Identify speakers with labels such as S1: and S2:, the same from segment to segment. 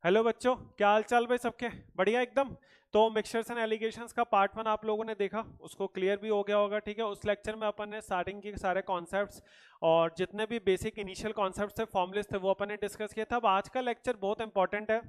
S1: Hello बच्चों, क्या हाल चाल भाई सबके? बढ़िया एकदम। तो मिक्सचर्स एंड एलिगेशंस का पार्ट 1 आप लोगों ने देखा, उसको क्लियर भी हो गया होगा। ठीक है, उस लेक्चर में अपन ने स्टार्टिंग के सारे कॉन्सेप्ट्स और जितने भी बेसिक इनिशियल कॉन्सेप्ट्स थे, फॉर्मुलेस थे, वो अपन ने डिस्कस किया था। अब आज का लेक्चर बहुत इंपॉर्टेंट है।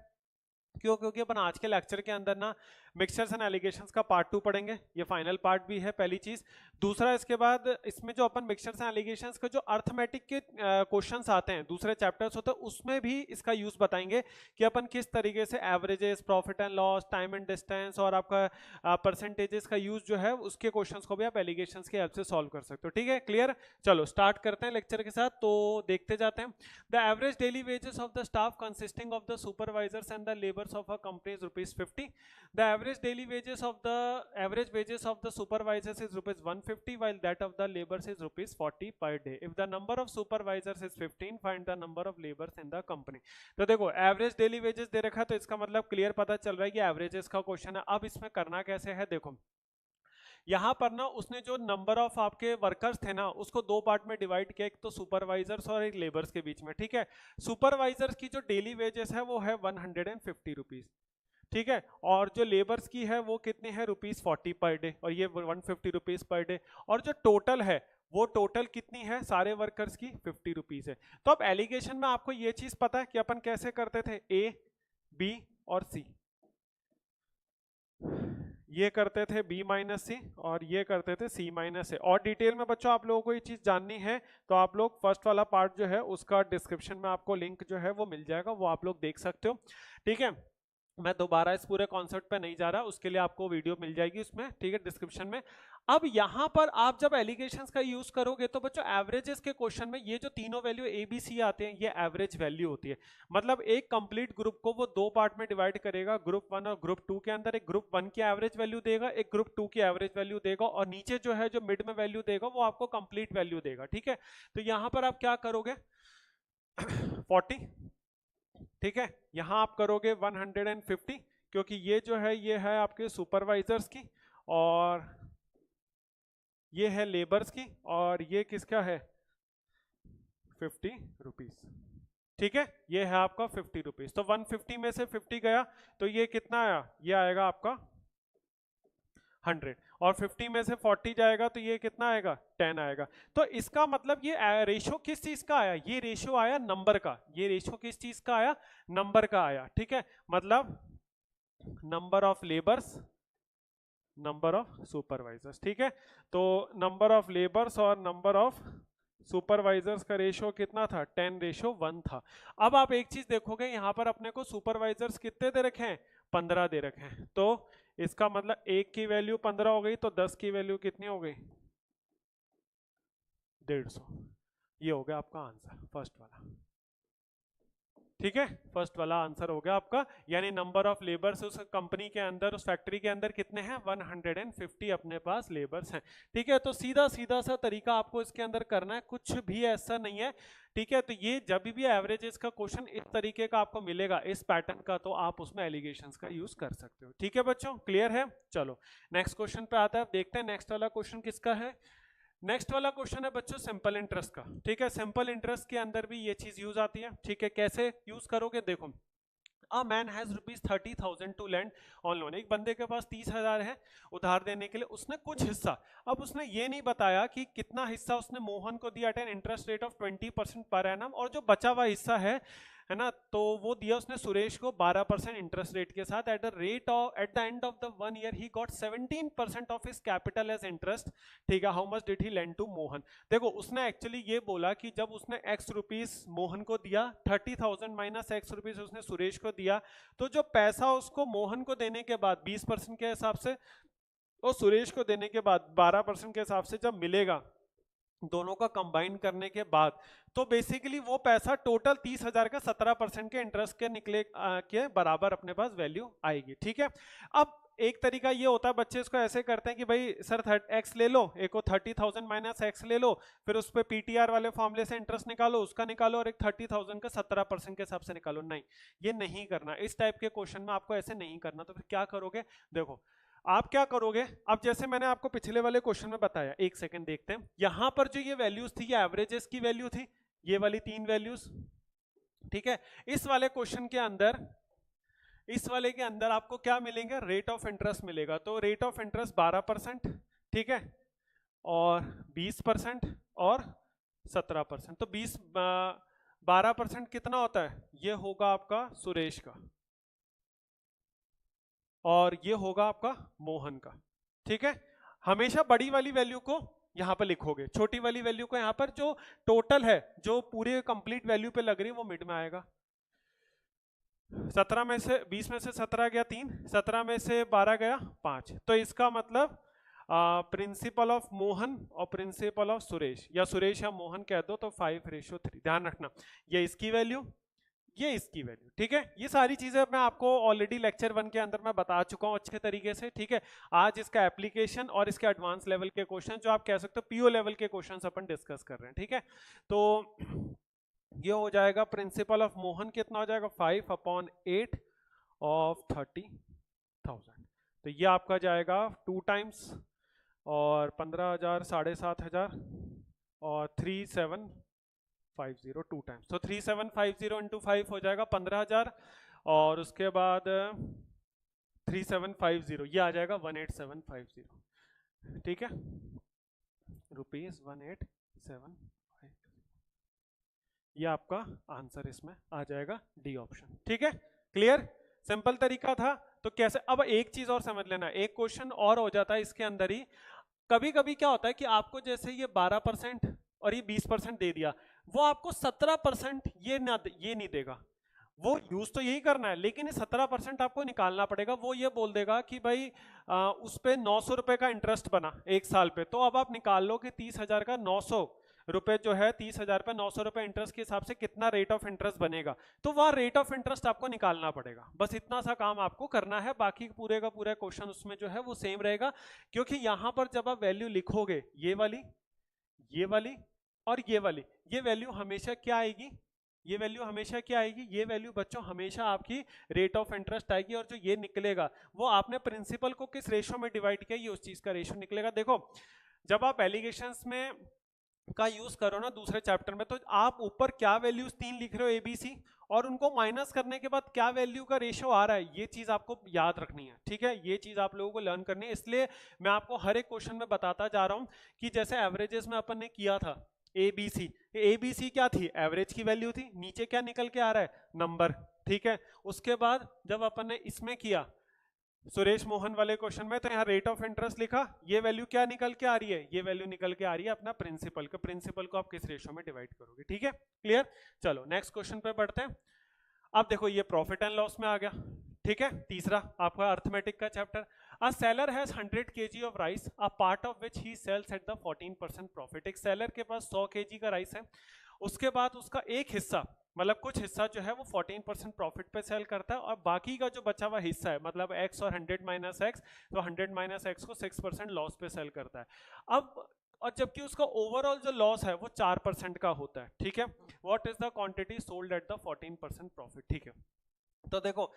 S1: क्यों? क्योंकि अपन आज के लेक्चर के अंदर ना मिक्सचर्स एंड एलिगेशंस का पार्ट 2 पढ़ेंगे। ये फाइनल पार्ट भी है, पहली चीज। दूसरा, इसके बाद इसमें जो अपन मिक्सचर्स एंड एलिगेशंस के जो अर्थमेटिक के क्वेश्चंस आते हैं, दूसरे चैप्टर्स होते हैं, उसमें भी इसका यूज बताएंगे कि अपन किस तरीके से averages, profit and loss, time and distance और आपका परसेंटेजेस का यूज जो है, उसके क्वेश्चंस को भी आप एलिगेशंस की हेल्प से सॉल्व कर सकते हो। ठीक है, क्लियर? चलो स्टार्ट करते हैं लेक्चर के साथ। तो देखते जाते हैं। The average daily wages of the staff consisting of the supervisors and the labours of a company is rupees 50. The average daily wages of the supervisors is rupees 150, while that of the laborers is rupees 40 per day. If the number of supervisors is 15, find the number of laborers in the company. तो देखो average daily wages दे रखा है, तो इसका मतलब clear पता चल रहा है कि एवरेजेस का क्वेश्चन है। अब इसमें करना कैसे है, देखो यहां पर ना उसने जो नंबर ऑफ आपके वर्कर्स थे ना, उसको दो पार्ट में डिवाइड किया, एक तो सुपरवाइजर्स और एक लेबर्स के बीच में। ठीक है, सुपरवाइजर्स की जो डेली वेजेस है वो है 150 रुपीज। ठीक है, और जो लेबर्स की है वो कितनी है, रुपीज 40 पर डे, और ये 150 रुपीज पर डे। और जो टोटल है वो टोटल कितनी है सारे वर्कर्स की, 50 रुपीज है। तो अब एलिगेशन में आपको ये चीज पता है कि अपन कैसे करते थे, ए, बी और सी। ये करते थे b माइनस सी और ये करते थे c माइनस ए। और डिटेल में बच्चों आप लोगों को ये चीज जाननी है तो आप लोग फर्स्ट वाला पार्ट जो है उसका डिस्क्रिप्शन में आपको लिंक जो है वो मिल जाएगा, वो आप लोग देख सकते हो। ठीक है, मैं दोबारा इस पूरे कॉन्सेप्ट पे नहीं जा रहा, उसके लिए आपको वीडियो मिल जाएगी उसमें, ठीक है, डिस्क्रिप्शन में। अब यहां पर आप जब एलिगेशंस का यूज करोगे तो बच्चों एवरेजेस के क्वेश्चन में ये जो तीनों वैल्यू ए बी सी आते हैं, ये एवरेज वैल्यू होती है। मतलब एक कंप्लीट ग्रुप को वो दो पार्ट में डिवाइड करेगा, ग्रुप 1 और ग्रुप 2 के अंदर। एक ग्रुप 1 की एवरेज वैल्यू देगा, एक ग्रुप 2 की एवरेज वैल्यू देगा, और नीचे जो है जो मिड में वैल्यू देगा वो आपको कंप्लीट वैल्यू देगा। ठीक है, तो यहां पर आप क्या करोगे 40। ठीक है, यहां आप करोगे 150, क्योंकि ये जो है ये है आपके सुपरवाइजर्स की, और ये है लेबर्स की, और ये किसका है, 50 रुपीज। ठीक है, ये है आपका 50 रुपीज। तो 150 में से 50 गया तो ये कितना आया, ये आएगा आपका 100, और 50 में से 40 जाएगा तो ये कितना आएगा, 10 आएगा। तो इसका मतलब ये रेशो किस चीज का आया, ये रेशो आया नंबर का। ये रेशो किस चीज का आया, नंबर का आया। ठीक है, मतलब number of labours, number of supervisors. ठीक है, तो नंबर ऑफ लेबर्स और नंबर ऑफ सुपरवाइजर्स का रेशो कितना था, 10:1 था। अब आप एक चीज देखोगे, यहां पर अपने को सुपरवाइजर्स कितने दे रखे हैं, 15 दे रखे हैं। तो इसका मतलब एक की वैल्यू 15 हो गई, तो 10 की वैल्यू कितनी हो गई, 150। ये हो गया आपका आंसर, फर्स्ट वाला। ठीक है, फर्स्ट वाला आंसर हो गया आपका। यानी नंबर ऑफ लेबर्स उस कंपनी के अंदर, उस फैक्ट्री के अंदर कितने हैं, 150 अपने पास लेबर्स हैं। ठीक है, तो सीधा सीधा सा तरीका आपको इसके अंदर करना है, कुछ भी ऐसा नहीं है। ठीक है, तो ये जब भी एवरेजेस का क्वेश्चन इस तरीके का आपको मिलेगा, इस पैटर्न का, तो आप उसमें एलिगेशंस का यूज कर सकते हो। ठीक है बच्चों, क्लियर है? चलो नेक्स्ट क्वेश्चन पे आता है, देखते हैं नेक्स्ट वाला क्वेश्चन किसका है। नेक्स्ट वाला क्वेश्चन है बच्चों सिंपल इंटरेस्ट का। ठीक है, सिंपल इंटरेस्ट के अंदर भी ये चीज यूज आती है। ठीक है, कैसे यूज करोगे, देखो a man has rupees 30,000 to land on loan. एक बंदे के पास 30,000 है उधार देने के लिए, उसने कुछ हिस्सा, अब उसने ये नहीं बताया कि कितना हिस्सा उसने मोहन को दिया at an interest rate of 20% per annum, और जो बचा हुआ हिस्सा है ना, तो वो दिया उसने सुरेश को 12% इंटरेस्ट रेट के साथ। At the rate of at the end of the 1 year he got 17% of his capital as interest. ठीक है, how much did he lend to Mohan. देखो उसने एक्चुअली ये बोला कि जब उसने एक्स रुपीज मोहन को दिया, 30,000 माइनस एक्स रुपीज उसने सुरेश को दिया, तो जो पैसा उसको मोहन को देने के बाद 20% के हिसाब से और सुरेश को देने के बाद 12% के हिसाब से जब मिलेगा, दोनों का कंबाइन करने के बाद, तो बेसिकली वो पैसा टोटल 30,000 का 17% के इंटरेस्ट के निकले के बराबर अपने पास वैल्यू आएगी। ठीक है, अब एक तरीका ये होता है, बच्चे इसको ऐसे करते हैं कि भाई सर एक्स ले लो, एक को 30,000 माइनस एक्स ले लो, फिर उस पर पीटीआर वाले फॉर्मूले से इंटरेस्ट निकालो, उसका निकालो, और एक 30,000 का 17% के हिसाब से निकालो। नहीं, ये नहीं करना, इस टाइप के क्वेश्चन में आपको ऐसे नहीं करना। तो फिर क्या करोगे, देखो आप क्या करोगे, अब जैसे मैंने आपको पिछले वाले क्वेश्चन में बताया, एक सेकंड देखते हैं, यहां पर जो ये वैल्यूज थी ये एवरेजेस की वैल्यू थी, ये वाली तीन वैल्यूज। ठीक है, इस वाले क्वेश्चन के अंदर इस वाले के अंदर आपको क्या मिलेंगे, रेट ऑफ इंटरेस्ट मिलेगा। तो रेट ऑफ इंटरेस्ट 12%, ठीक है, और 20% और 17%। तो 12% कितना होता है, ये होगा आपका सुरेश का और ये होगा आपका मोहन का, ठीक है। हमेशा बड़ी वाली वैल्यू को यहां पर लिखोगे, छोटी वाली वैल्यू को यहां पर, जो टोटल है जो पूरे कंप्लीट वैल्यू पे लग रही है वो मिड में आएगा। 17 में से 20 में से 17 गया 3, 17 में से 12 गया 5। तो इसका मतलब प्रिंसिपल ऑफ मोहन और प्रिंसिपल ऑफ सुरेश, या सुरेश या मोहन कह दो, तो 5:3। ध्यान रखना ये इसकी वैल्यू, ये इसकी वैल्यू, ठीक है। ये सारी चीजें मैं आपको ऑलरेडी लेक्चर 1 के अंदर मैं बता चुका हूं अच्छे तरीके से, ठीक है। आज इसका एप्लीकेशन और इसके एडवांस लेवल के क्वेश्चन, जो आप कह सकते हो पीओ लेवल के क्वेश्चन अपन डिस्कस कर रहे हैं, ठीक है। तो ये हो जाएगा प्रिंसिपल ऑफ मोहन कितना हो जाएगा, 5/8 ऑफ 30,000। तो ये आपका जाएगा 2 टाइम्स और 15,000, 7,500 और 3750 2 टाइम्स। तो 3750 इंटू 5 हो जाएगा 15,000 और उसके बाद 3750 ये आ जाएगा 18750, ठीक है, ₹18750। ये आपका आंसर इसमें आ जाएगा डी ऑप्शन, ठीक है। क्लियर, सिंपल तरीका था। तो कैसे, अब एक चीज और समझ लेना, एक क्वेश्चन और हो जाता है इसके अंदर ही। कभी कभी क्या होता है कि आपको जैसे ये 12% और ये 20% दे दिया, वो आपको 17% ये नहीं देगा। वो यूज तो यही करना है, लेकिन 17% आपको निकालना पड़ेगा। वो ये बोल देगा कि भाई उस पे 900 रुपए का इंटरेस्ट बना 1 साल पे, तो अब आप निकाल लो कि 30,000 का 900 रुपए जो है, 30,000 पे 900 रुपए इंटरेस्ट के हिसाब से कितना रेट ऑफ इंटरेस्ट बनेगा। तो वह रेट ऑफ इंटरेस्ट आपको निकालना पड़ेगा। बस इतना सा काम आपको करना है, बाकी पूरे का पूरा क्वेश्चन उसमें जो है वो सेम रहेगा। क्योंकि यहां पर जब आप वैल्यू लिखोगे, ये वाली और ये वाली, ये वैल्यू हमेशा क्या आएगी, ये वैल्यू हमेशा क्या आएगी, ये वैल्यू बच्चों हमेशा आपकी रेट ऑफ इंटरेस्ट आएगी। और जो ये निकलेगा वो आपने प्रिंसिपल को किस रेशो में डिवाइड किया, ये उस चीज का रेशो निकलेगा। देखो जब आप एलिगेशंस में का यूज करो ना दूसरे चैप्टर में, तो आप ऊपर क्या वैल्यूज 3 लिख रहे हो ABC, और उनको माइनस करने के बाद क्या वैल्यू का रेशो आ रहा है, ये चीज आपको याद रखनी है, ठीक है। ये चीज आप लोगों को लर्न करनी है। इसलिए मैं आपको हर एक क्वेश्चन में बताता जा रहा हूं कि जैसे एवरेजेस में अपन ने किया था ABC क्या थी, एवरेज की वैल्यू थी, नीचे क्या निकल के आ रहा है, नंबर, ठीक है। उसके बाद जब अपन ने इसमें किया सुरेश मोहन वाले क्वेश्चन में, तो यहाँ रेट ऑफ इंटरेस्ट लिखा, ये वैल्यू क्या निकल के आ रही है, ये वैल्यू निकल के आ रही है अपना प्रिंसिपल का। प्रिंसिपल को आप किस रेशो में डिवाइड करोगे, ठीक है, क्लियर। चलो नेक्स्ट क्वेश्चन पे बढ़ते हैं। अब देखो ये प्रॉफिट एंड लॉस में आ गया, ठीक है, तीसरा आपका अर्थमेटिक का चैप्टर। A seller has 100 kg of rice, a part of which he sells at the 14% profit. एक सेलर के पास 100 kg का राइस है, उसके बाद उसका एक हिस्सा, मतलब कुछ हिस्सा जो है वो 14% प्रॉफिट पे सेल करता है, और बाकी का जो बचा हुआ हिस्सा है, मतलब x और 100 माइनस एक्स, तो 100 माइनस एक्स को 6% लॉस पे सेल करता है। अब और जबकि उसका ओवरऑल जो लॉस है वो 4% का होता है, ठीक है। What is the quantity sold at the 14% profit, ठीक है। तो देखो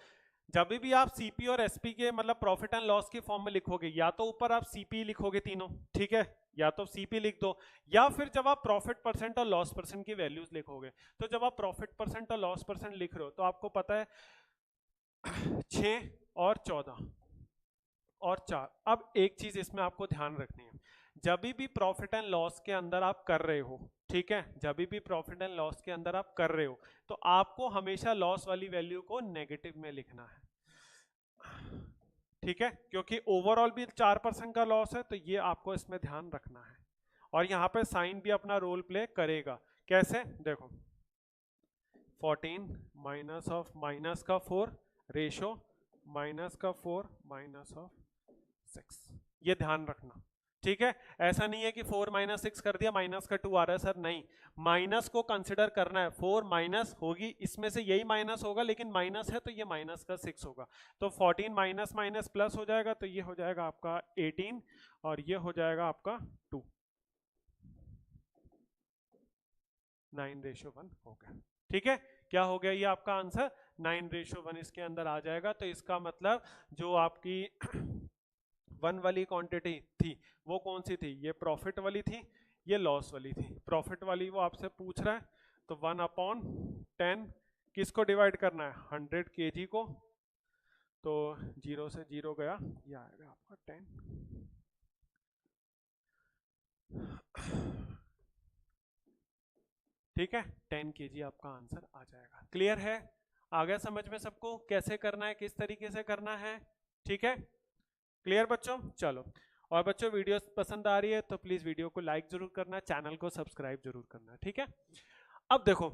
S1: जब भी आप सीपी और एसपी के मतलब प्रॉफिट एंड लॉस के फॉर्म में लिखोगे, या तो ऊपर आप सीपी लिखोगे तीनों, ठीक है, या तो सीपी लिख दो, या फिर जब आप प्रॉफिट परसेंट और लॉस परसेंट की वैल्यूज लिखोगे, तो जब आप प्रॉफिट परसेंट और लॉस परसेंट लिख रहे हो तो आपको पता है 6 और 14 और 4। अब एक चीज इसमें आपको ध्यान रखनी है, जब भी प्रॉफिट एंड लॉस के अंदर आप कर रहे हो, ठीक है, जब भी प्रॉफिट एंड लॉस के अंदर आप कर रहे हो, तो आपको हमेशा लॉस वाली वैल्यू को नेगेटिव में लिखना है, ठीक है, क्योंकि ओवरऑल भी 4% का लॉस है, तो ये आपको इसमें ध्यान रखना है। और यहाँ पे साइन भी अपना रोल प्ले करेगा। कैसे, देखो 14 माइनस ऑफ माइनस का 4 रेशो माइनस का 4 माइनस ऑफ 6, ये ध्यान रखना, ठीक है। ऐसा नहीं है कि 4 माइनस 6 कर दिया माइनस का 2 आ रहा है सर, नहीं, माइनस को कंसिडर करना है। 4 माइनस होगी, इसमें से यही माइनस होगा, लेकिन माइनस है तो ये माइनस का 6 होगा। तो 14 माइनस माइनस प्लस हो जाएगा, तो ये हो जाएगा आपका 18 और ये हो जाएगा आपका 2, 9:1 हो गया, ठीक है। क्या हो गया ये आपका आंसर 9:1 इसके अंदर आ जाएगा। तो इसका मतलब जो आपकी 1 वाली क्वांटिटी थी वो कौन सी थी, ये प्रॉफिट वाली थी, ये लॉस वाली थी। प्रॉफिट वाली वो आपसे पूछ रहा है, तो 1/10 किसको डिवाइड करना है, 100 kg को, तो 0 से 0 गया, ये आएगा आपका 10। ठीक है, 10 kg आपका आंसर आ जाएगा। क्लियर है? आ गया समझ में सबको कैसे करना है, किस तरीके से करना है? ठीक है, क्लियर बच्चों? चलो, और बच्चों वीडियो पसंद आ रही है तो प्लीज वीडियो को लाइक जरूर करना, चैनल को सब्सक्राइब जरूर करना। ठीक है, अब देखो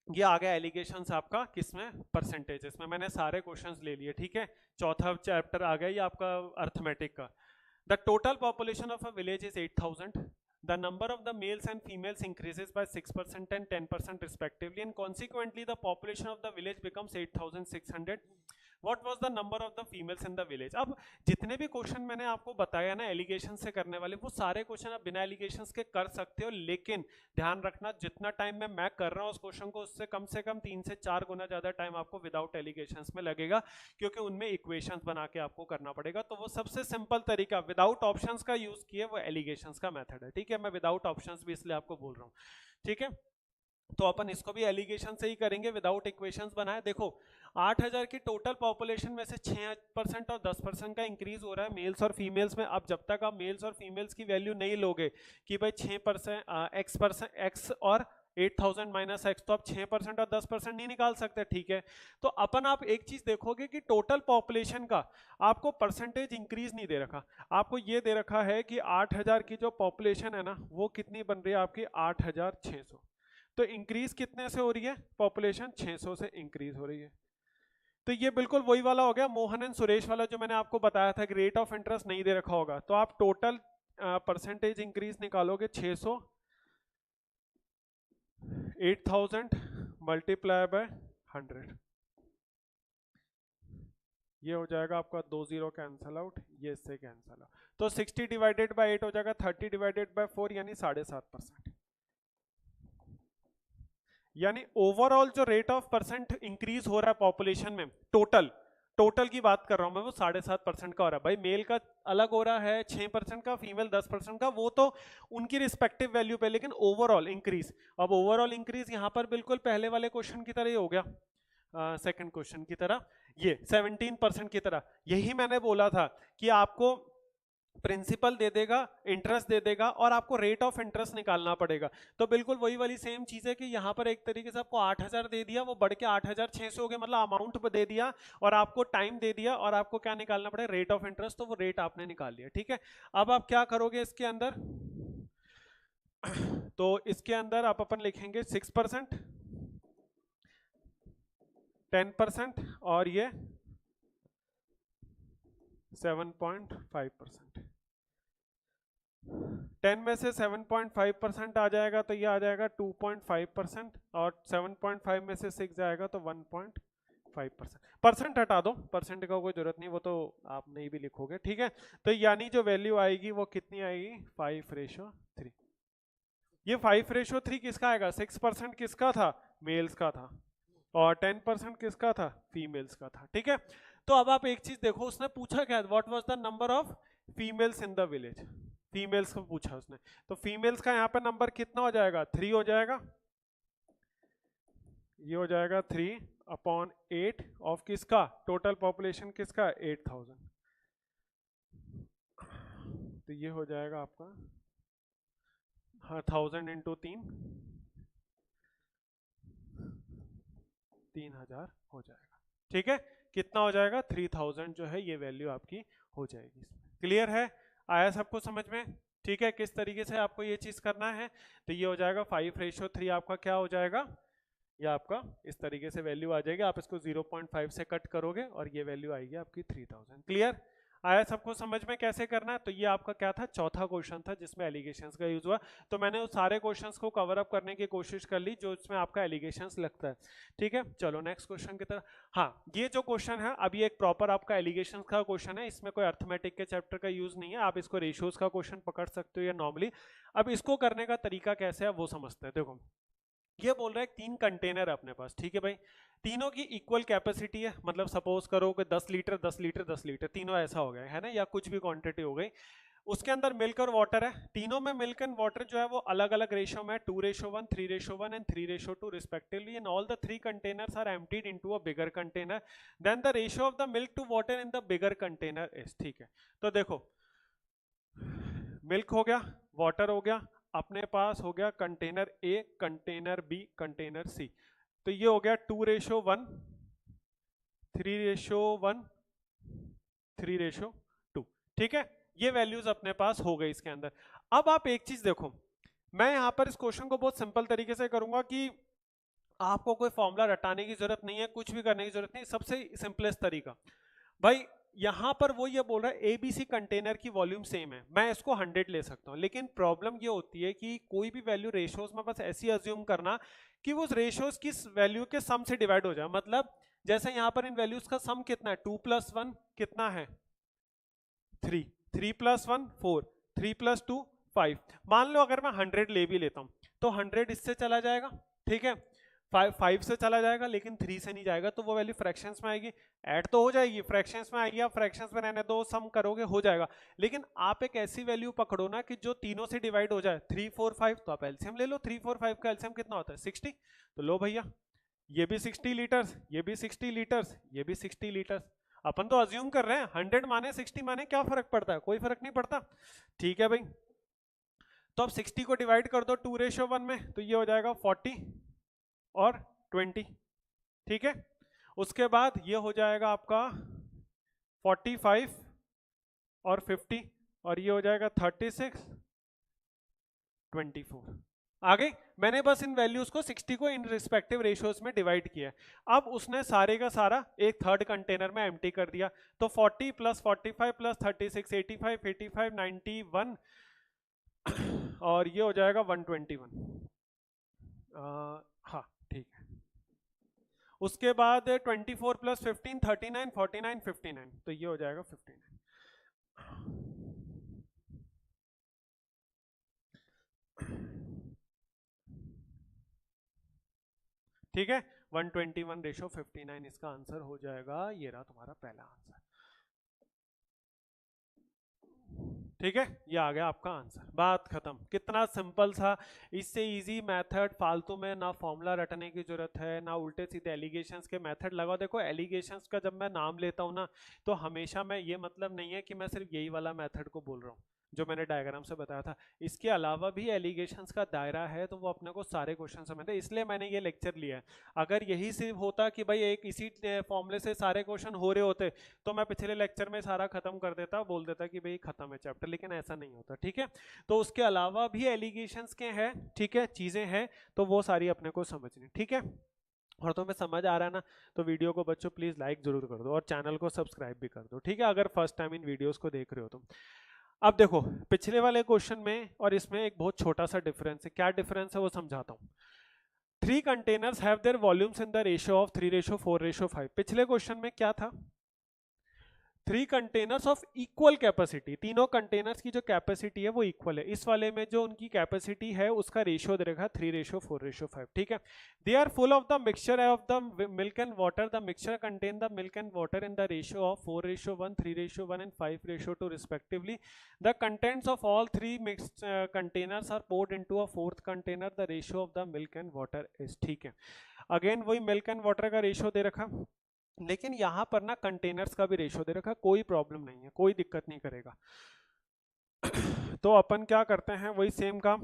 S1: ये आ गया एलिगेशंस आपका किसमें, परसेंटेजेस में। मैंने सारे क्वेश्चंस ले लिए। ठीक है, चौथा चैप्टर आ गया ये आपका अर्थमेटिक का। The total population of a village is 8000. The number of the males and females increases by 6% and 10% respectively, and consequently the population of the village becomes 8600. What was the number of the females in the village? अब जितने भी question मैंने आपको बताया ना allegation से करने वाले, वो सारे क्वेश्चन आप बिना एलिगेशन के कर सकते हो, लेकिन ध्यान रखना जितना टाइम मैं कर रहा हूँ उस क्वेश्चन को, उससे कम से कम 3 से 4 गुना ज्यादा टाइम आपको विदाउट एलिगेशंस में लगेगा, क्योंकि उनमें इक्वेशंस बना के आपको करना पड़ेगा। तो वो सबसे सिंपल तरीका विदाउट ऑप्शंस का यूज किए वो एलिगेशंस का मेथड है। ठीक है, मैं विदाउट ऑप्शंस भी इसलिए आपको बोल रहा हूँ। ठीक है, तो अपन इसको भी एलिगेशन से ही करेंगे, विदाउट इक्वेशंस बनाए। देखो 8000 की टोटल पॉपुलेशन में से 6% और 10% का इंक्रीज हो रहा है मेल्स और फीमेल्स में। अब जब तक आप मेल्स और फीमेल्स की वैल्यू नहीं लोगे कि भाई 6% एक्स और 8000 माइनस एक्स, तो आप 6% और 10% नहीं निकाल सकते। ठीक है, तो अपन आप एक चीज देखोगे कि टोटल पॉपुलेशन का आपको परसेंटेज इंक्रीज नहीं दे रखा, आपको ये दे रखा है कि 8000 की जो पॉपुलेशन है ना वो कितनी बन रही है आपकी 8600। तो इंक्रीज कितने से हो रही है पॉपुलेशन? 600 से इंक्रीज हो रही है। तो ये बिल्कुल वही वाला हो गया मोहन एंड सुरेश वाला जो मैंने आपको बताया था कि रेट ऑफ इंटरेस्ट नहीं दे रखा होगा, तो आप टोटल परसेंटेज इंक्रीज निकालोगे 600, 8000 मल्टीप्लाई बाय 100, ये हो जाएगा आपका 2 0 कैंसल आउट, ये इससे कैंसल आउट, तो 60 डिवाइडेड बाय 8 हो जाएगा 30 डिवाइडेड बाय 4 यानी 7.5%। यानी ओवरऑल जो रेट ऑफ परसेंट इंक्रीज हो रहा है पॉपुलेशन में, टोटल की बात कर रहा हूं मैं, वो 7.5% का हो रहा है। भाई मेल का अलग हो रहा है 6% का, फीमेल 10% का, वो तो उनकी रिस्पेक्टिव वैल्यू पे, लेकिन ओवरऑल इंक्रीज, अब ओवरऑल इंक्रीज यहां पर बिल्कुल पहले वाले क्वेश्चन की तरह ही हो गया, सेकंड क्वेश्चन की तरह, ये 17% की तरह। यही मैंने बोला था कि आपको प्रिंसिपल दे देगा, इंटरेस्ट दे देगा, और आपको रेट ऑफ इंटरेस्ट निकालना पड़ेगा। तो बिल्कुल वही वाली सेम चीज है कि यहाँ पर एक तरीके से आपको 8000 दे दिया, वो बढ़ के 8600 हो गया, मतलब अमाउंट दे दिया और आपको टाइम दे दिया, और आपको क्या निकालना पड़ेगा? Rate of interest. तो वो रेट आपने निकाल लिया। ठीक है, अब आप क्या करोगे इसके अंदर? तो इसके अंदर आप अपन लिखेंगे 6%, 10% और ये 7.5%। 10 में से 7.5% आ जाएगा तो ये आ जाएगा 2.5%, और 7.5 में से 6 जाएगा तो 1.5%। परसेंट हटा दो, परसेंट का कोई जरूरत नहीं, वो तो आप नहीं भी लिखोगे। ठीक है, तो यानी जो वैल्यू आएगी वो कितनी आएगी? 5:3। ये 5:3 किसका आएगा? 6% किसका था? मेल्स का था, और 10% किसका था? फीमेल्स का था। ठीक है, तो अब आप एक चीज देखो, उसने पूछा क्या? What was the number of females in the village? Females को पूछा उसने, तो फीमेल्स का यहाँ पे नंबर कितना हो जाएगा? 3 हो जाएगा, ये हो जाएगा 3/8 ऑफ किसका? टोटल पॉपुलेशन किसका? 8000। तो ये हो जाएगा आपका 1000 इंटू 3000 हो जाएगा। ठीक है, कितना हो जाएगा? 3000 जो है ये वैल्यू आपकी हो जाएगी इसमें। क्लियर है? आया सबको समझ में? ठीक है, किस तरीके से आपको ये चीज करना है? तो ये हो जाएगा 5:3 आपका क्या हो जाएगा? ये आपका इस तरीके से वैल्यू आ जाएगी, आप इसको 0.5 से कट करोगे और ये वैल्यू आएगी आपकी 3000। क्लियर? आया सबको समझ में कैसे करना है? तो ये आपका क्या था? चौथा क्वेश्चन था जिसमें एलिगेशंस का यूज हुआ। तो मैंने उस सारे क्वेश्चंस को कवर अप करने की कोशिश कर ली जो इसमें आपका एलिगेशंस लगता है। ठीक है, चलो नेक्स्ट क्वेश्चन की तरफ। हाँ, ये जो क्वेश्चन है अभी एक प्रॉपर आपका एलिगेशंस का क्वेश्चन है, इसमें कोई अर्थमेटिक के चैप्टर का यूज नहीं है, आप इसको रेशियोज का क्वेश्चन पकड़ सकते हो या नॉर्मली। अब इसको करने का तरीका कैसे है वो समझते हैं। देखो, ये बोल रहा है 3 कंटेनर है अपने पास। ठीक है भाई, तीनों की इक्वल कैपेसिटी है, मतलब सपोज करो कि 10 लीटर 10 लीटर 10 लीटर, तीनों ऐसा हो गया है ना, या कुछ भी क्वांटिटी हो गई। उसके अंदर मिल्क और वाटर है, तीनों में मिल्क एंड वाटर जो है वो अलग अलग रेशियो में 2:1, 3:1 and 3:2 respectively, and all the 3 containers are emptied into a bigger container, then the ratio of the milk to water in the bigger container is, ठीक है। तो देखो मिल्क हो गया, वाटर हो गया, अपने पास हो गया container A, container B, container C, तो ये हो गया 2:1, 3:1, 3:2, ठीक है। ये वैल्यूज अपने पास हो गई इसके अंदर। अब आप एक चीज देखो, मैं यहां पर इस क्वेश्चन को बहुत सिंपल तरीके से करूंगा कि आपको कोई फॉर्मूला रटाने की जरूरत नहीं है, कुछ भी करने की जरूरत नहीं, सबसे सिंपलेस्ट तरीका भाई यहां पर वो ये बोल रहा है एबीसी कंटेनर की वॉल्यूम सेम है, मैं इसको 100 ले सकता हूं, लेकिन प्रॉब्लम ये होती है कि कोई भी वैल्यू रेशियोज में बस ऐसी अज्यूम करना कि वो रेशियोज की वैल्यू के सम से डिवाइड हो जाए, मतलब जैसे यहां पर इन वैल्यूज का सम कितना है, 2 + 1 कितना है 3, 3 + 1 4, 3 + 2 5, मान लो अगर मैं 100 ले भी लेता हूं तो 100 इससे चला जाएगा, ठीक है, 5 से चला जाएगा, लेकिन 3 से नहीं जाएगा, तो वो वैल्यू फ्रैक्शंस में आएगी, ऐड तो हो जाएगी, फ्रैक्शंस में आएगी, आप फ्रैक्शंस में रहने दो, सम करोगे हो जाएगा, लेकिन आप एक ऐसी वैल्यू पकड़ो ना कि जो तीनों से डिवाइड हो जाए, 3 4 5, तो आप एलसीएम ले लो, 3 4 5 का एलसीएम कितना होता है 60, तो लो भैया ये भी 60 लीटर्स, ये भी 60 लीटर्स, ये भी 60 लीटर्स, अपन तो अज्यूम कर रहे हैं 100 माने 60 माने क्या फर्क पड़ता है, कोई फर्क नहीं पड़ता, ठीक है भाई। तो अब 60 को डिवाइड कर दो 2:1 में, तो ये हो जाएगा 40 और 20, ठीक है। उसके बाद ये हो जाएगा आपका 45 और 50, और ये हो जाएगा 36 24, आगे मैंने बस इन वैल्यूज को 60 को इन रिस्पेक्टिव रेशियोज में डिवाइड किया, अब उसने सारे का सारा एक थर्ड कंटेनर में एम्प्टी कर दिया, तो 40 + 45 + 36 85 85 91 और ये हो जाएगा 121, हाँ ठीक है। उसके बाद 24 + 15 39 49 59, तो ये हो जाएगा 59, ठीक है। 121:59 इसका आंसर हो जाएगा, ये रहा तुम्हारा पहला आंसर, ठीक है, ये आ गया आपका आंसर, बात खत्म, कितना सिंपल था, इससे इजी मेथड फालतू में ना फॉर्मूला रटने की जरूरत है ना उल्टे सीधे एलिगेशंस के मेथड लगाओ। देखो एलिगेशंस का जब मैं नाम लेता हूँ ना तो हमेशा मैं ये मतलब नहीं है कि मैं सिर्फ यही वाला मेथड को बोल रहा हूँ जो मैंने डायग्राम से बताया था, इसके अलावा भी एलिगेशंस का दायरा है, तो वो अपने को सारे क्वेश्चन समझते हैं, इसलिए मैंने ये लेक्चर लिया है। अगर यही सिर्फ होता कि भाई एक इसी फॉर्मूले से सारे क्वेश्चन हो रहे होते तो मैं पिछले लेक्चर में सारा खत्म कर देता, बोल देता कि भाई खत्म है चैप्टर, लेकिन ऐसा नहीं होता, ठीक है। तो उसके अलावा भी एलिगेशंस के हैं, ठीक है, चीजें हैं, तो वो सारी अपने को समझनी, ठीक है। और तुम्हें समझ आ रहा है ना, तो वीडियो को बच्चों प्लीज लाइक जरूर कर दो और चैनल को सब्सक्राइब भी कर दो, ठीक है, अगर फर्स्ट टाइम इन वीडियोस को देख रहे हो तुम। अब देखो पिछले वाले क्वेश्चन में और इसमें एक बहुत छोटा सा डिफरेंस है, क्या डिफरेंस है वो समझाता हूँ। 3 containers have their volumes in the ratio of 3:4:5, पिछले क्वेश्चन में क्या था, 3 कंटेनर्स ऑफ इक्वल कैपेसिटी, तीनों कंटेनर्स की जो कैपेसिटी है वो इक्वल है, इस वाले में जो उनकी कैपेसिटी है उसका रेशियो दे रखा 3:4:5, ठीक है। They are full of the mixture of the milk and water, the mixture contain the milk and water in the ratio of 4:1, 3:1 and 5:2 respectively, the contents of all 3 mixed containers are poured into a fourth container, the ratio of the milk and water is, ठीक है। Again वही milk and water का ratio दे रखा, लेकिन यहां पर ना कंटेनर्स का भी रेशियो दे रखा, कोई प्रॉब्लम नहीं है, कोई दिक्कत नहीं करेगा। तो अपन क्या करते हैं वही सेम काम,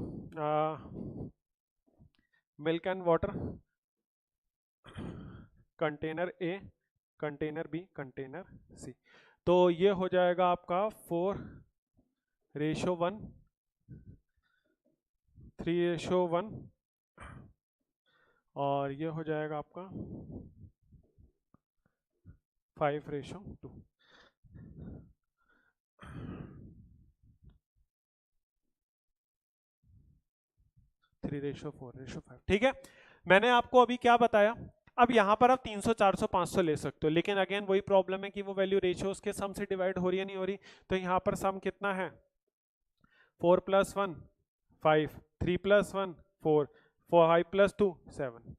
S1: milk and water, container A, container B, container C, तो ये हो जाएगा आपका 4:1, 3:1 और ये हो जाएगा आपका 5:2, थ्री रेशो 4:5, ठीक है। मैंने आपको अभी क्या बताया, अब यहाँ पर आप 300 400 500 ले सकते हो, लेकिन अगेन वही प्रॉब्लम है कि वो वैल्यू रेशियोज के सम से डिवाइड हो रही है नहीं हो रही, तो यहाँ पर सम कितना है 4 + 1 5, 3 + 1 4, 5 + 2 7,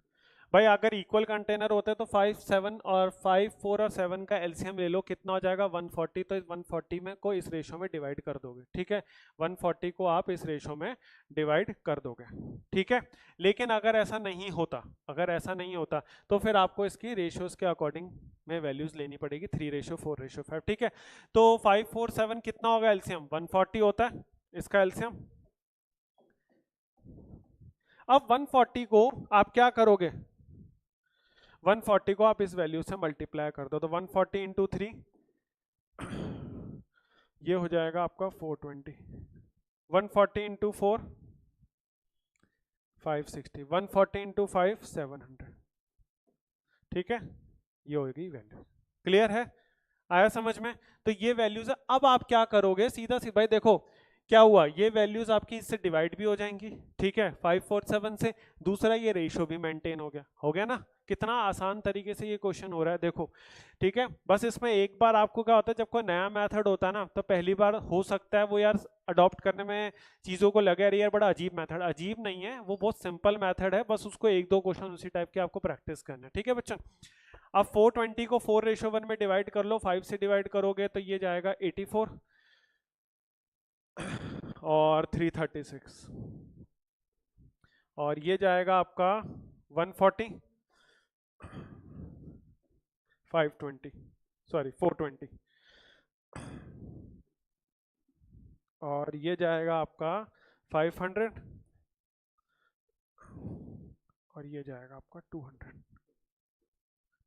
S1: भाई अगर इक्वल कंटेनर होते तो 5 7 और 5 4 और 7 का एलसीएम ले लो, कितना हो जाएगा 140। तो इस 140 में को इस रेशो में डिवाइड कर दोगे, ठीक है, 140 को आप इस रेशो में डिवाइड कर दोगे, ठीक है। लेकिन अगर ऐसा नहीं होता, अगर ऐसा नहीं होता तो फिर आपको इसकी रेशियोज के अकॉर्डिंग में वैल्यूज लेनी पड़ेगी, 3:4:5, ठीक है। तो 5 4 7 कितना होगा एलसीएम, 140 होता है इसका एलसीएम। अब 140 को आप क्या करोगे, 140 को आप इस वैल्यू से मल्टीप्लाई कर दो, तो 140 इंटू 3 ये हो जाएगा आपका 420, 140 इंटू 4 560, 140 इंटू 5 700, ठीक है, ये होगी वैल्यू। क्लियर है, आया समझ में? तो ये वैल्यूज है। अब आप क्या करोगे, सीधा सी भाई देखो क्या हुआ, ये वैल्यूज आपकी इससे डिवाइड भी हो जाएंगी, ठीक है, 5 4 7 से। दूसरा ये रेशियो भी मेंटेन हो गया ना। कितना आसान तरीके से ये क्वेश्चन हो रहा है देखो, ठीक है। बस इसमें एक बार आपको क्या होता है, जब कोई नया मेथड होता है ना, तो पहली बार हो सकता है वो यार अडॉप्ट करने में चीज़ों को लगे अरे यार बड़ा अजीब मेथड, अजीब नहीं है वो, बहुत सिंपल मेथड है, बस उसको 1-2 क्वेश्चन उसी टाइप के आपको प्रैक्टिस करना है, ठीक है बच्चों। अब 420 को 4:1 में डिवाइड कर लो, 5 से डिवाइड करोगे तो ये जाएगा 84 और 336, और ये जाएगा आपका 140 520 सॉरी 420, और ये जाएगा आपका 500 और ये जाएगा आपका 200,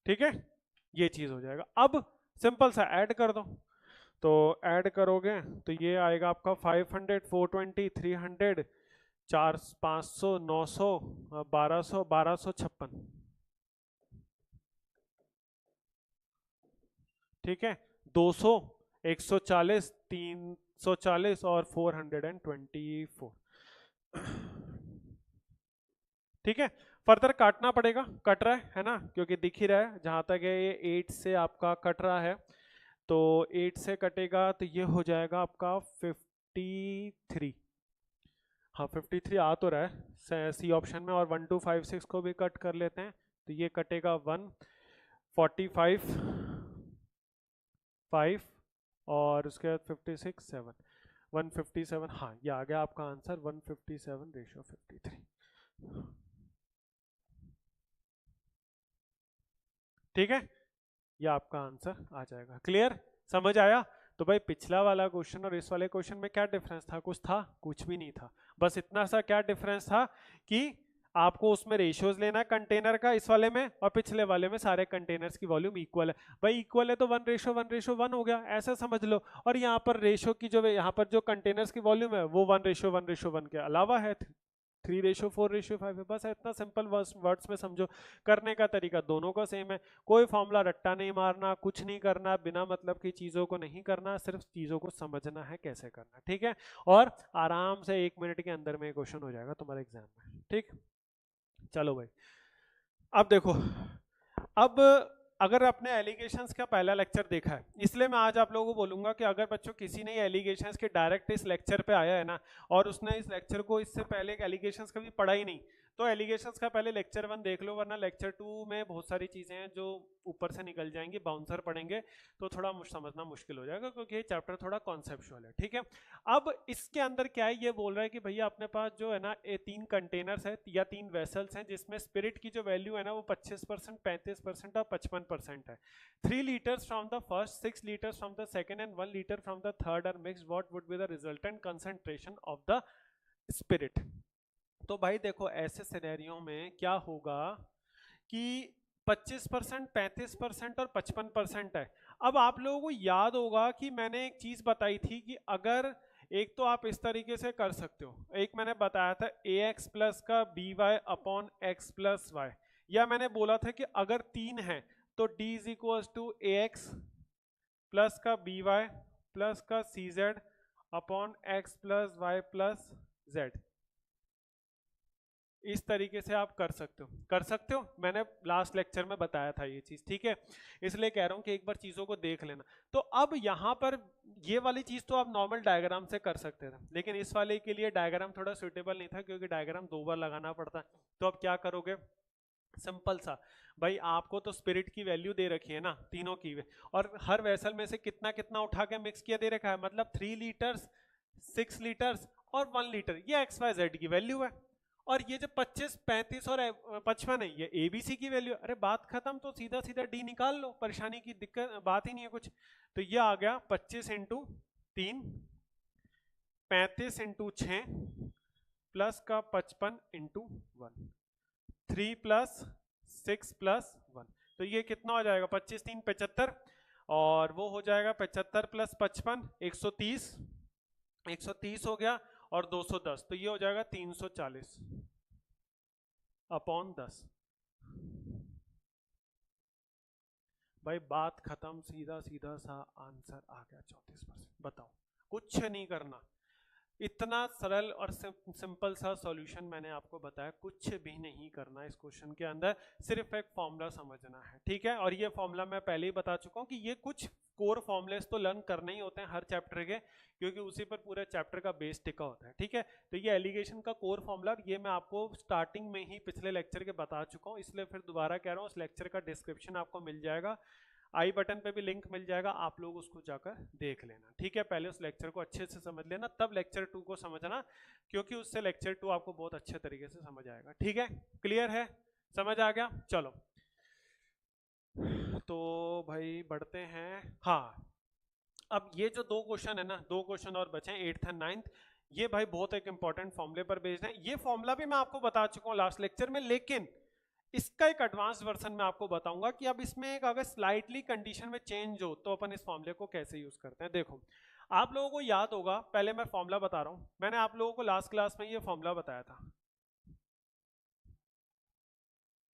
S1: ठीक है, ये चीज हो जाएगा। अब सिंपल सा ऐड कर दो, तो ऐड करोगे तो ये आएगा आपका 500 420 300 4 500 900 1200 1256, ठीक है, 200 140 340 और 424, ठीक है। फर्दर काटना पड़ेगा, कट रहा है ना, क्योंकि दिख ही रहा है जहां तक है ये 8 से आपका कट रहा है, तो 8 से कटेगा तो ये हो जाएगा आपका 53, हाँ 53 आ तो रहा है सी ऑप्शन में, और 1256 को भी कट कर लेते हैं तो ये कटेगा 145 5 और उसके बाद 56 7 157, हाँ ये आ गया आपका आंसर 157:53, ठीक है, ये आपका आंसर आ जाएगा। क्लियर, समझ आया? तो भाई पिछला वाला क्वेश्चन और इस वाले क्वेश्चन में क्या डिफरेंस था, कुछ था? कुछ भी नहीं था, बस इतना सा क्या डिफरेंस था कि आपको उसमें रेशियोज लेना है कंटेनर का इस वाले में, और पिछले वाले में सारे कंटेनर्स की वॉल्यूम इक्वल है। भाई इक्वल है तो 1:1:1 हो गया, ऐसा समझ लो। और यहाँ पर रेशियो की जो यहाँ पर जो कंटेनर्स की वॉल्यूम है वो 1:1:1 के अलावा है, 3:4:5 है। बस इतना सिंपल वर्ड्स में समझो। करने का तरीका दोनों का सेम है, कोई फॉर्मूला रट्टा नहीं मारना, कुछ नहीं करना, बिना मतलब की चीज़ों को नहीं करना, सिर्फ चीज़ों को समझना है कैसे करना, ठीक है। और आराम से 1 मिनट के अंदर में क्वेश्चन हो जाएगा तुम्हारे एग्जाम में, ठीक। चलो भाई, अब देखो, अब अगर आपने एलिगेशंस का पहला लेक्चर देखा है, इसलिए मैं आज आप लोगों को बोलूंगा कि अगर बच्चों किसी ने एलिगेशंस के डायरेक्ट इस लेक्चर पे आया है ना, और उसने इस लेक्चर को इससे पहले एलिगेशंस कभी पढ़ा ही नहीं, तो एलिगेशंस का पहले लेक्चर 1 देख लो, वरना लेक्चर 2 में बहुत सारी चीजें हैं जो ऊपर से निकल जाएंगी, बाउंसर पढ़ेंगे तो थोड़ा समझना मुश्किल हो जाएगा, क्योंकि ये चैप्टर थोड़ा कॉन्सेप्चुअल है, ठीक है। अब इसके अंदर क्या है, ये बोल रहा है कि भैया अपने पास जो है ना ये 3 कंटेनर्स है या 3 वेसल्स हैं, जिसमें स्पिरिट की जो वैल्यू है ना वो 25%, 35% और 55% है। 3 liters from the first, 6 liters from the second and 1 liter from the third are mixed, what would be the resultant concentration of the spirit? तो भाई देखो ऐसे सिनेरियो में क्या होगा कि 25%, 35% और 55% है। अब आप लोगों को याद होगा कि मैंने एक चीज बताई थी कि अगर एक तो आप इस तरीके से कर सकते हो, एक मैंने बताया था ax प्लस का by upon x plus y, या मैंने बोला था कि अगर 3 है तो d is equal to ax plus का by प्लस का cz upon x plus y plus z। इस तरीके से आप कर सकते हो, मैंने लास्ट लेक्चर में बताया था ये चीज, ठीक है। इसलिए कह रहा हूं कि एक बार चीजों को देख लेना। तो अब यहां पर ये वाली चीज तो आप नॉर्मल डायग्राम से कर सकते थे, लेकिन इस वाले के लिए डायग्राम थोड़ा सुटेबल नहीं था, क्योंकि डायग्राम 2 बार लगाना पड़ता है। तो अब क्या करोगे, सिंपल सा भाई, आपको तो स्पिरिट की वैल्यू दे रखी है ना तीनों की, और हर वेसल में से कितना कितना उठा के मिक्स किया दे रखा है, मतलब 3 लीटर्स, 6 लीटर्स और 1 लीटर, ये XYZ की वैल्यू है। और ये जो 25, 35 और 55 है, ये ABC की वैल्यू। अरे बात खत्म, तो सीधा सीधा D निकाल लो, परेशानी की दिक्कत बात ही नहीं है कुछ। तो ये आ गया 25 इंटू 3, 35 इंटू 6 प्लस का 55 इंटू 1, 3 प्लस 6 प्लस 1, तो ये कितना हो जाएगा, 25 3 75, और वो हो जाएगा 75 प्लस 55 130, 130 हो गया, और 210, तो ये हो जाएगा 340 अपॉन 10। भाई बात खत्म, सीधा सीधा सा आंसर आ गया 34%। बताओ, कुछ नहीं करना, इतना सरल और सिंपल सा सॉल्यूशन मैंने आपको बताया, कुछ भी नहीं करना इस क्वेश्चन के अंदर, सिर्फ एक फॉर्मूला समझना है, ठीक है। और ये फॉर्मूला मैं पहले ही बता चुका हूँ कि ये कुछ कोर फॉर्मूलेस तो लर्न करने ही होते हैं हर चैप्टर के, क्योंकि उसी पर पूरे चैप्टर का बेस टिका होता है, ठीक है। तो ये एलिगेशन का कोर फॉर्मूला, ये मैं आपको स्टार्टिंग में ही पिछले लेक्चर के बता चुका हूँ, इसलिए फिर दोबारा कह रहा हूँ, उस लेक्चर का डिस्क्रिप्शन आपको मिल जाएगा, आई बटन पे भी लिंक मिल जाएगा, आप लोग उसको जाकर देख लेना, ठीक है। पहले उस लेक्चर को अच्छे से समझ लेना, तब लेक्चर 2 को समझना, क्योंकि उससे लेक्चर 2 आपको बहुत अच्छे तरीके से समझ आएगा, ठीक है। क्लियर है, समझ आ गया, चलो तो भाई बढ़ते हैं। हाँ, अब ये जो 2 क्वेश्चन है ना, 2 क्वेश्चन और बचे हैं 8th एंड 9th, ये भाई बहुत एक इंपॉर्टेंट फॉर्मूले पर बेस्ड है। ये फॉर्मूला भी मैं आपको बता चुका हूँ लास्ट लेक्चर में, लेकिन इसका एक एडवांस वर्जन में आपको बताऊंगा कि अब इसमें एक अगर स्लाइटली कंडीशन में चेंज हो तो अपन इस फॉर्मूले को कैसे यूज करते हैं। देखो, आप लोगों को याद होगा, पहले मैं फॉर्मूला बता रहा हूं, मैंने आप लोगों को लास्ट क्लास में ये फॉर्मूला बताया था,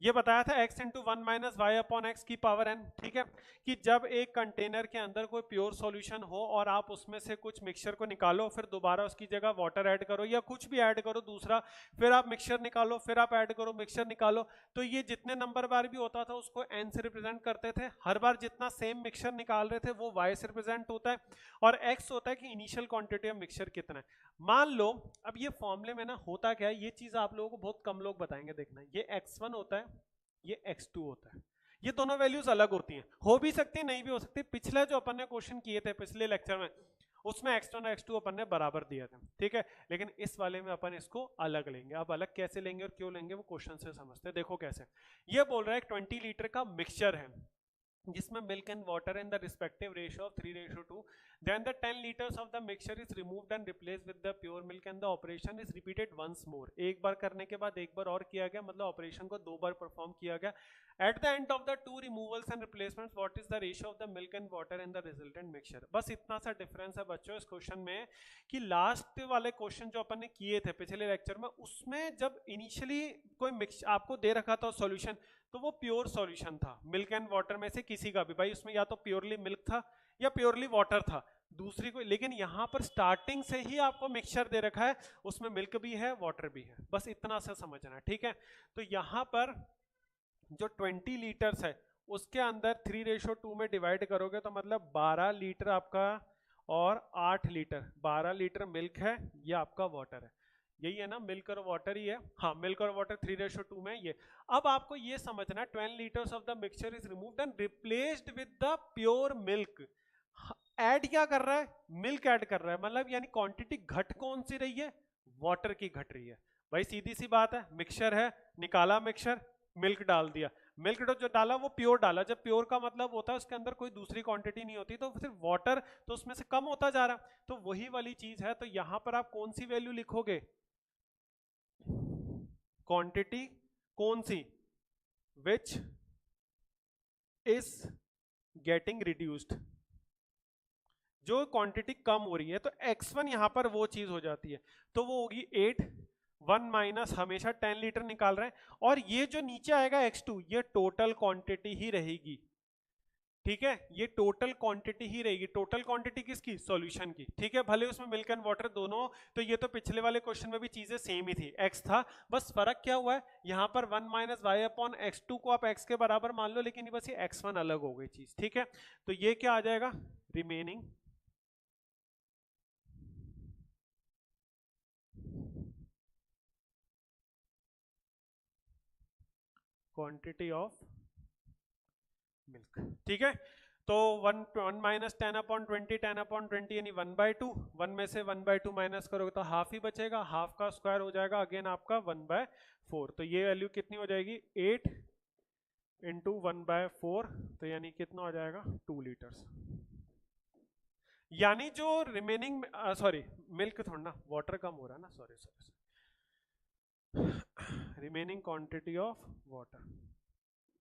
S1: ये बताया था x into 1 minus Y upon X की पावर n, ठीक है। कि जब एक कंटेनर के अंदर कोई प्योर सॉल्यूशन हो और आप उसमें से कुछ मिक्सचर को निकालो, फिर दोबारा उसकी जगह वाटर ऐड करो या कुछ भी ऐड करो दूसरा, फिर आप मिक्सचर निकालो, फिर आप ऐड करो, मिक्सचर निकालो, तो ये जितने नंबर बार भी होता था उसको n से रिप्रेजेंट करते थे। हर बार जितना सेम मिक्सचर निकाल रहे थे वो y से रिप्रेजेंट होता है, और x होता है कि इनिशियल क्वांटिटी ऑफ मिक्सचर कितना है। मान लो, अब ये फॉर्मूले में ना होता क्या है, ये चीज आप लोगों को बहुत कम लोग बताएंगे, देखना, ये x1 होता है, ये x2 होता है, ये दोनों वैल्यूज अलग होती हैं, हो भी सकती है नहीं भी हो सकती। पिछला जो अपन ने क्वेश्चन किए थे पिछले लेक्चर में, उसमें x1 और x2 अपन ने बराबर दिया था, ठीक है। लेकिन इस वाले में अपन इसको अलग लेंगे। अब अलग कैसे लेंगे और क्यों लेंगे वो क्वेश्चन से समझते हैं। देखो कैसे, ये बोल रहा है 20 लीटर का मिक्सचर है जिसमें milk and water in the respective ratio of 3:2, then the 10 liters of the mixture is removed and replaced with the pure milk and the operation is repeated once more। एक बार करने के बाद एक बार और किया गया, मतलब ऑपरेशन को 2 बार परफॉर्म किया गया। At the end of the 2 removals and replacements, what is the ratio of the milk and water in the resultant mixture। बस इतना सा डिफरेंस है बच्चों इस क्वेश्चन में, कि लास्ट वाले क्वेश्चन जो अपन ने किए थे पिछले लेक्चर में, उसमें जब इनिशियली कोई मिक्स आपको दे रखा था सॉल्यूशन, तो वो प्योर सॉल्यूशन था, मिल्क एंड वाटर में से किसी का भी, भाई उसमें या तो प्योरली मिल्क था या प्योरली वाटर था, दूसरी कोई। लेकिन यहाँ पर स्टार्टिंग से ही आपको मिक्सचर दे रखा है, उसमें मिल्क भी है वाटर भी है, बस इतना सा समझना है, ठीक है। तो यहाँ पर जो 20 लीटर्स है उसके अंदर 3:2 में डिवाइड करोगे तो मतलब 12 लीटर आपका और 8 लीटर, 12 लीटर मिल्क है, ये आपका वाटर है, यही है ना, मिल्क और वाटर ही है, हाँ मिल्क और वाटर 3:2 में ये। अब आपको ये समझना है 12 litres of the mixture is removed and replaced with the pure milk. Add क्या कर रहा है, मिल्क ऐड कर रहा है, मतलब यानी क्वांटिटी घट कौन सी रही है, वाटर की घट रही है। भाई सीधी सी बात है, मिक्सचर है, निकाला मिक्सचर, मिल्क डाल दिया, मिल्क जो डाला वो प्योर डाला, जब प्योर का मतलब होता है उसके अंदर कोई दूसरी क्वांटिटी नहीं होती, तो सिर्फ वाटर तो उसमें से कम होता जा रहा, तो वही वाली चीज है। तो यहां पर आप कौन सी वैल्यू लिखोगे, क्वांटिटी कौन सी, विच इज गेटिंग रिड्यूस्ड, जो क्वांटिटी कम हो रही है, तो x1 यहां पर वो चीज हो जाती है, तो वो होगी 8, 1 माइनस हमेशा 10 लीटर निकाल रहे हैं, और ये जो नीचे आएगा x2 ये टोटल क्वांटिटी ही रहेगी, ठीक है, ये टोटल क्वांटिटी ही रहेगी। टोटल क्वांटिटी किसकी, सॉल्यूशन की, ठीक है, भले उसमें मिल्क एंड वाटर दोनों, तो ये तो पिछले वाले क्वेश्चन में भी चीजें सेम ही थी, x था, बस फर्क क्या हुआ है, यहाँ पर 1 माइनस वाई अपॉन x2 को आप x के बराबर मान लो, लेकिन बस ये x1 अलग हो गई चीज, ठीक है। तो ये क्या आ जाएगा, रिमेनिंग क्वांटिटी ऑफ मिल्क। ठीक है, तो 1 माइनस 10/20, 10/20 यानी 1/2, 1 में से 1/2 माइनस करोगे तो हाफ ही बचेगा, हाफ का स्क्वायर हो जाएगा अगेन आपका 1/4, तो ये वैल्यू कितनी हो जाएगी 8 इंटू 1/4, तो यानी कितना हो जाएगा 2 लीटर्स। यानी जो रिमेनिंग सॉरी मिल्क थोड़ा ना, वाटर कम हो रहा है ना, sorry remaining quantity of water.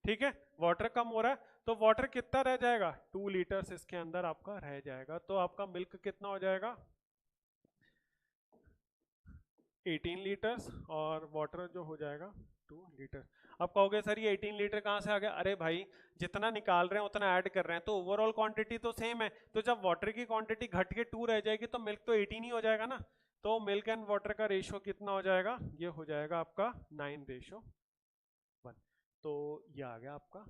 S1: ठीक है, वाटर कम हो रहा है तो वाटर कितना रह जाएगा 2 लीटर्स इसके अंदर आपका रह जाएगा, तो आपका मिल्क कितना हो जाएगा 18 लीटर्स और वाटर जो हो जाएगा 2 लीटर। अब कहोगे सर ये 18 लीटर कहाँ से आ गया? अरे भाई जितना निकाल रहे हैं उतना ऐड कर रहे हैं, तो ओवरऑल क्वांटिटी तो सेम है, तो जब वाटर की क्वांटिटी घट के 2 रह जाएगी तो मिल्क तो 18 ही हो जाएगा ना, तो मिल्क एंड वाटर का रेशियो कितना हो जाएगा, ये हो जाएगा आपका 9:1। तो ये आ गया आपका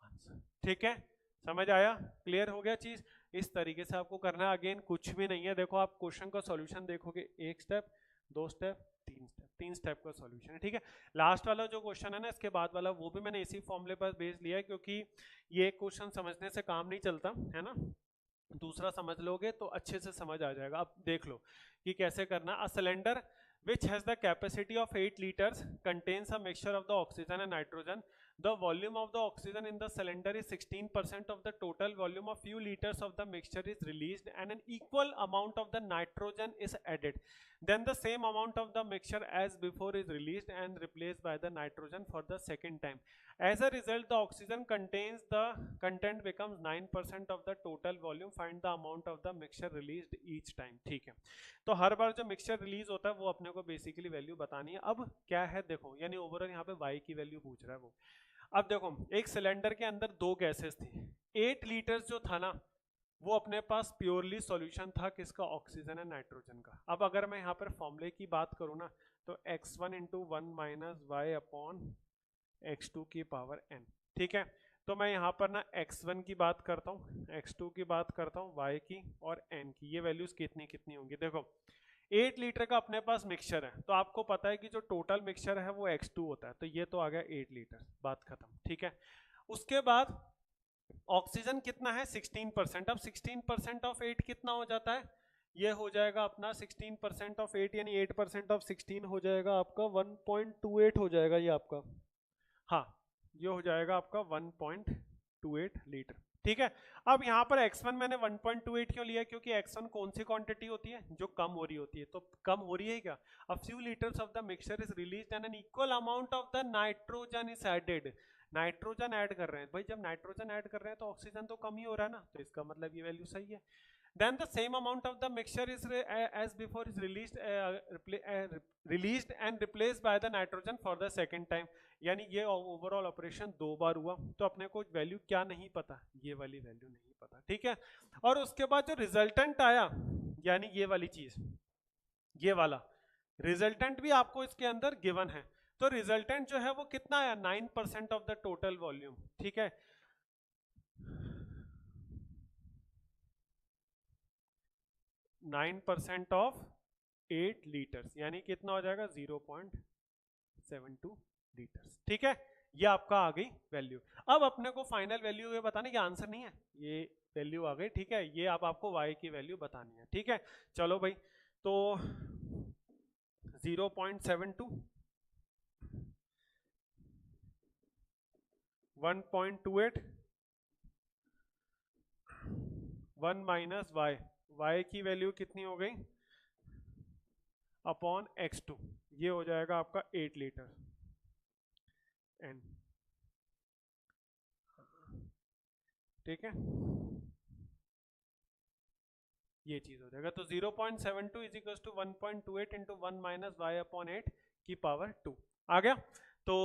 S1: आंसर। ठीक है, समझ आया, क्लियर हो गया चीज? इस तरीके से आपको करना है, अगेन कुछ भी नहीं है। देखो आप क्वेश्चन का सॉल्यूशन देखोगे, 1 स्टेप 2 स्टेप 3 स्टेप का सॉल्यूशन है। ठीक है, लास्ट वाला जो क्वेश्चन है ना इसके बाद वाला, वो भी मैंने इसी फॉर्मूले पर बेस लिया है, क्योंकि ये क्वेश्चन समझने से काम नहीं चलता है ना, दूसरा समझ लोगे तो अच्छे से समझ आ जाएगा। अब देख लो कि कैसे करना। A cylinder which has the capacity of 8 liters contains a mixture of the oxygen and nitrogen. The volume of the oxygen in the cylinder is 16% of the total volume. A few liters of the mixture is released and an equal amount of the nitrogen is added. Then the same amount of the mixture as before is released and replaced by the nitrogen for the second time. As a result, the oxygen content becomes 9% of the total volume. Find the amount of the mixture released each time. ठीक है, तो हर बार जो mixture release होता है वो अपने को basically value बतानी है। अब क्या है देखो, यानी ओवरऑल यहाँ पे y की वैल्यू पूछ रहा है वो। अब देखो एक सिलेंडर के अंदर 2 गैसेस थी, 8 लीटर्स जो था ना वो अपने पास प्योरली सॉल्यूशन था किसका, ऑक्सीजन एंड नाइट्रोजन का। अब अगर मैं यहाँ पर फॉर्मूले की बात करूँ ना तो x1 into 1 minus Y upon x2 की पावर n। ठीक है, तो मैं यहाँ पर ना x1 की बात करता हूँ, x2 की बात करता हूँ, y की और n की, ये वैल्यूज कितनी कितनी होंगी। देखो 8 लीटर का अपने पास मिक्सचर है, तो आपको पता है कि जो टोटल मिक्सचर है वो x2 होता है, तो ये तो आ गया 8 लीटर, बात खत्म। ठीक है, उसके बाद ऑक्सीजन कितना है 16%। अब 16% ऑफ 8 कितना हो जाता है, ये हो जाएगा अपना 16% ऑफ 8 यानी 8% ऑफ 16 हो जाएगा आपका 1.28 हो जाएगा ये आपका, हाँ ये हो जाएगा आपका 1.28 लीटर। ठीक है, अब यहाँ पर x1 मैंने 1.28 क्यों लिया, क्योंकि x1 कौन सी क्वांटिटी होती है, जो कम हो रही होती है, तो कम हो रही है क्या। अब few litres of the mixture is released and an equal amount of the nitrogen is added. Nitrogen add कर रहे हैं भाई, जब नाइट्रोजन ऐड कर रहे हैं तो ऑक्सीजन तो कम ही हो रहा है ना, तो इसका मतलब ये वैल्यू सही है। Then the same amount of the mixture is as before is released and replaced by the nitrogen for the second time। यानी ये ओवरऑल ऑपरेशन 2 बार हुआ, तो अपने को वैल्यू क्या नहीं पता, ये वाली वैल्यू नहीं पता। ठीक है, और उसके बाद जो रिजल्टेंट आया यानी ये वाली चीज, ये वाला रिजल्टेंट भी आपको इसके अंदर गिवन है, तो रिजल्टेंट जो है वो कितना आया 9% ऑफ द टोटल वॉल्यूम। ठीक है, 9% ऑफ 8 लीटर्स यानी कितना हो जाएगा 0.72 लीटर्स। ठीक है, ये आपका आ गई वैल्यू। अब अपने को फाइनल वैल्यू ये बताने की आंसर नहीं है, ये वैल्यू आ गई। ठीक है, ये अब आपको y की वैल्यू बतानी है। ठीक है, चलो भाई, तो 0.72 1.28 1 माइनस y, y की वैल्यू कितनी हो गई अपॉन x2, ये हो जाएगा आपका 8 लीटर n। ठीक है, ये चीज हो जाएगा, तो 0.72 is equal to 1.28 into 1 minus Y upon 8 की पावर 2 आ गया। तो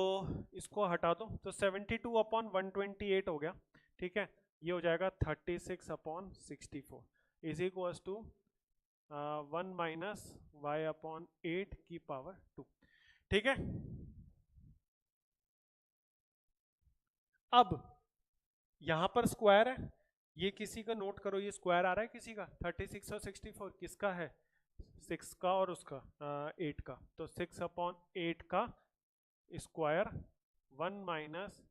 S1: इसको हटा दो, तो 72 अपॉन 128 हो गया। ठीक है, ये हो जाएगा 36 upon 64 is equal to 1 minus Y upon 8 की पावर 2। ठीक है, अब यहां पर स्क्वायर है, ये किसी का नोट करो, ये स्क्वायर आ रहा है किसी का, 36 और 64 किसका है, 6 का और उसका 8 का, तो 6 अपॉन 8 का स्क्वायर 1 माइनस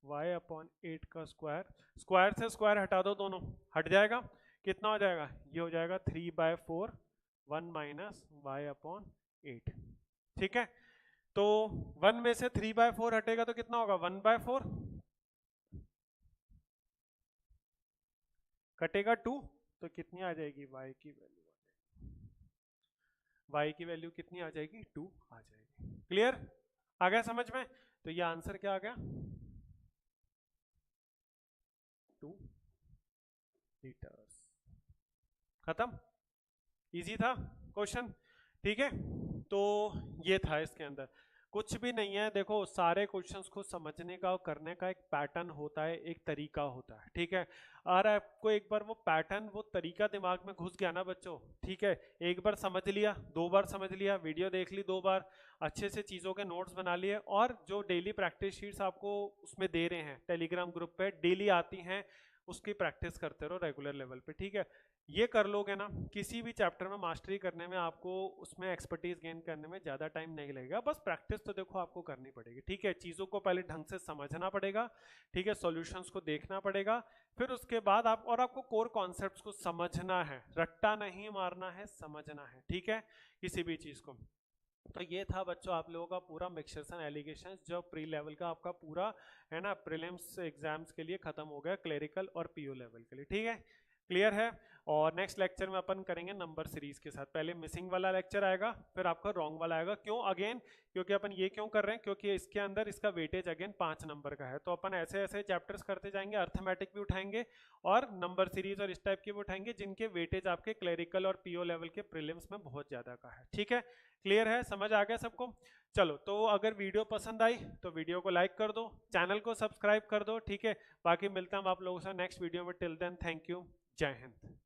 S1: y अपॉन 8 का स्क्वायर, स्क्वायर से स्क्वायर हटा दो, दोनों हट जाएगा, कितना हो जाएगा, ये हो जाएगा 3/4 1 माइनस y अपॉन 8। ठीक है, तो 1 में से 3/4 हटेगा तो कितना होगा, 1/4 कटेगा 2, तो कितनी आ जाएगी y की वैल्यू, y की वैल्यू कितनी आ जाएगी, 2 आ जाएगी। क्लियर, आ गया समझ में? तो ये आंसर क्या आ गया, 2 लीटर्स। खत्म, इजी था क्वेश्चन। ठीक है, तो ये था, इसके अंदर कुछ भी नहीं है। देखो सारे क्वेश्चंस को समझने का और करने का एक पैटर्न होता है, एक तरीका होता है। ठीक है, और आपको एक बार वो पैटर्न, वो तरीका दिमाग में घुस गया ना बच्चों, ठीक है, एक बार समझ लिया, 2 बार समझ लिया, वीडियो देख ली 2 बार, अच्छे से चीज़ों के नोट्स बना लिए, और जो डेली प्रैक्टिस शीट्स आपको उसमें दे रहे हैं टेलीग्राम ग्रुप पे, डेली आती हैं, उसकी प्रैक्टिस करते रहो रेगुलर लेवल पे। ठीक है, ये कर लोगे ना, किसी भी चैप्टर में मास्टरी करने में आपको, उसमें एक्सपर्टीज गेन करने में ज़्यादा टाइम नहीं लगेगा। बस प्रैक्टिस तो देखो आपको करनी पड़ेगी। ठीक है, चीज़ों को पहले ढंग से समझना पड़ेगा, ठीक है, सॉल्यूशंस को देखना पड़ेगा, फिर उसके बाद आपको कोर कॉन्सेप्ट्स को समझना है, रट्टा नहीं मारना है, समझना है। ठीक है, किसी भी चीज़ को। तो ये था बच्चों आप लोगों का पूरा मिक्सचर्स एंड एलिगेशंस, जो प्री लेवल का आपका पूरा है ना, प्रीलिम्स एग्जाम्स के लिए खत्म हो गया, क्लेरिकल और पीओ लेवल के लिए। ठीक है, क्लियर है। और नेक्स्ट लेक्चर में अपन करेंगे नंबर सीरीज के साथ। पहले मिसिंग वाला लेक्चर आएगा, फिर आपका रॉन्ग वाला आएगा। क्यों अगेन, क्योंकि अपन ये क्यों कर रहे हैं, क्योंकि इसके अंदर इसका वेटेज अगेन 5 नंबर का है। तो अपन ऐसे ऐसे चैप्टर्स करते जाएंगे, अर्थमेटिक भी उठाएंगे और नंबर सीरीज और इस टाइप के भी उठाएंगे, जिनके वेटेज आपके क्लेरिकल और पीओ लेवल के प्रीलिम्स में बहुत ज्यादा का है। ठीक है, क्लियर है, समझ आ गया सबको? चलो, तो अगर वीडियो पसंद आई तो वीडियो को लाइक कर दो, चैनल को सब्सक्राइब कर दो। ठीक है, बाकी मिलता हूं आप लोगों से नेक्स्ट वीडियो में। टिल देन, थैंक यू, जय हिंद।